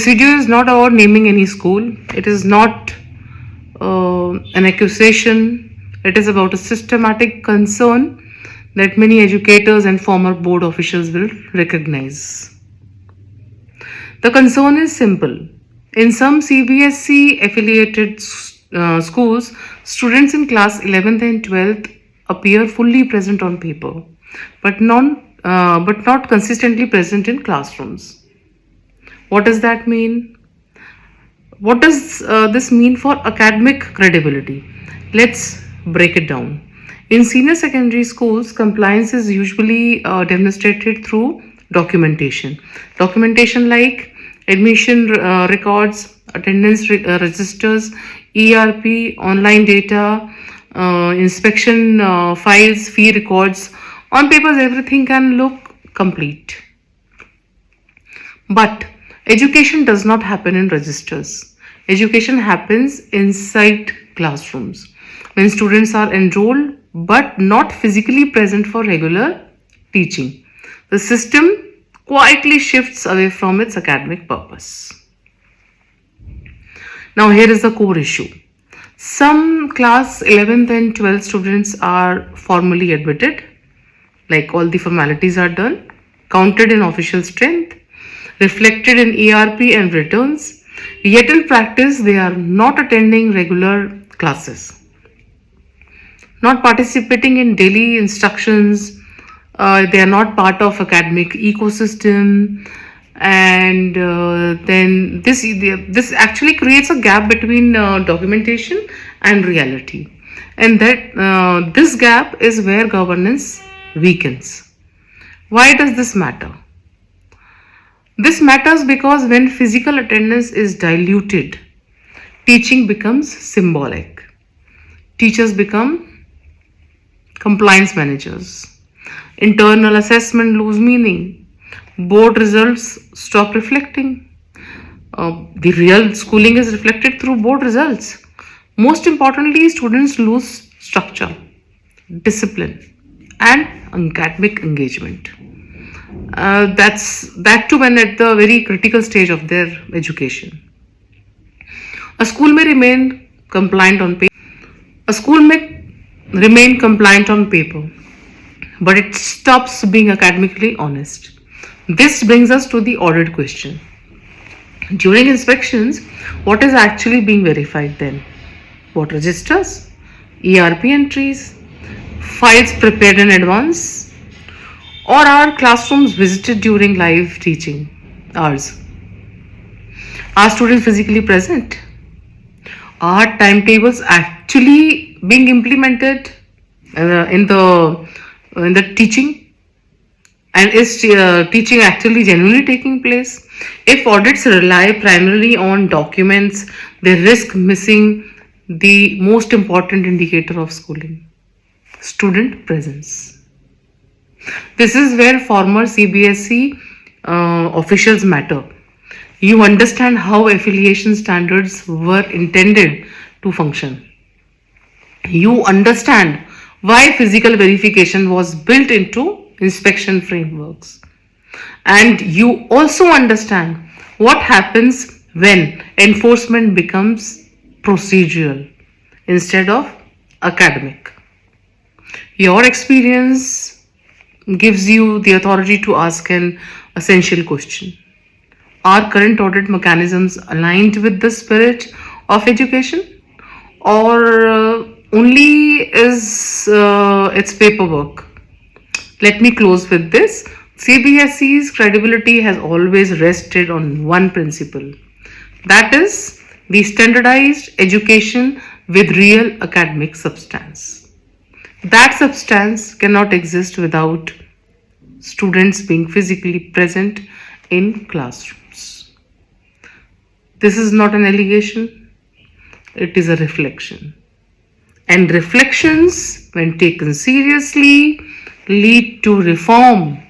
This video is not about naming any school. It is not an accusation. It is about a systematic concern that many educators and former board officials will recognize. The concern is simple. In some CBSE affiliated schools, students in class 11th and 12th appear fully present on paper, but not consistently present in classrooms. What does that mean? What does this mean for academic credibility? Let's break it down. In senior secondary schools, compliance is usually demonstrated through documentation. Documentation like admission records, attendance registers, ERP, online data, inspection files, fee records. On papers, everything can look complete. But education does not happen in registers. Education happens inside classrooms when students are enrolled but not physically present for regular teaching. The system quietly shifts away from its academic purpose. Now, here is the core issue. Some class 11th and 12th students are formally admitted, like all the formalities are done, counted in official strength, reflected in ERP and returns, yet in practice they are not attending regular classes, not participating in daily instructions, they are not part of academic ecosystem, and then this actually creates a gap between documentation and reality, and that this gap is where governance weakens. Why does this matter? This matters because when physical attendance is diluted, teaching becomes symbolic. Teachers become compliance managers. Internal assessment lose meaning. Board results stop reflecting. The real schooling is reflected through board results. Most importantly, students lose structure, discipline, and academic engagement. That too when at the very critical stage of their education. A school may remain compliant on paper. But it stops being academically honest. This brings us to the audit question. During inspections, what is actually being verified then? What registers, ERP entries, files prepared in advance, or are classrooms visited during live teaching hours? Are students physically present? Are timetables actually being implemented in the teaching? And is teaching actually genuinely taking place? If audits rely primarily on documents, they risk missing the most important indicator of schooling: student presence. This is where former CBSE officials matter. You understand how affiliation standards were intended to function. You understand why physical verification was built into inspection frameworks. And you also understand what happens when enforcement becomes procedural instead of academic. Your experience gives you the authority to ask an essential question. Are current audit mechanisms aligned with the spirit of education, or only is its paperwork? Let me close with this. CBSE's credibility has always rested on one principle, that is the standardized education with real academic substance. That substance cannot exist without students being physically present in classrooms. This is not an allegation, it is a reflection. And reflections, when taken seriously, lead to reform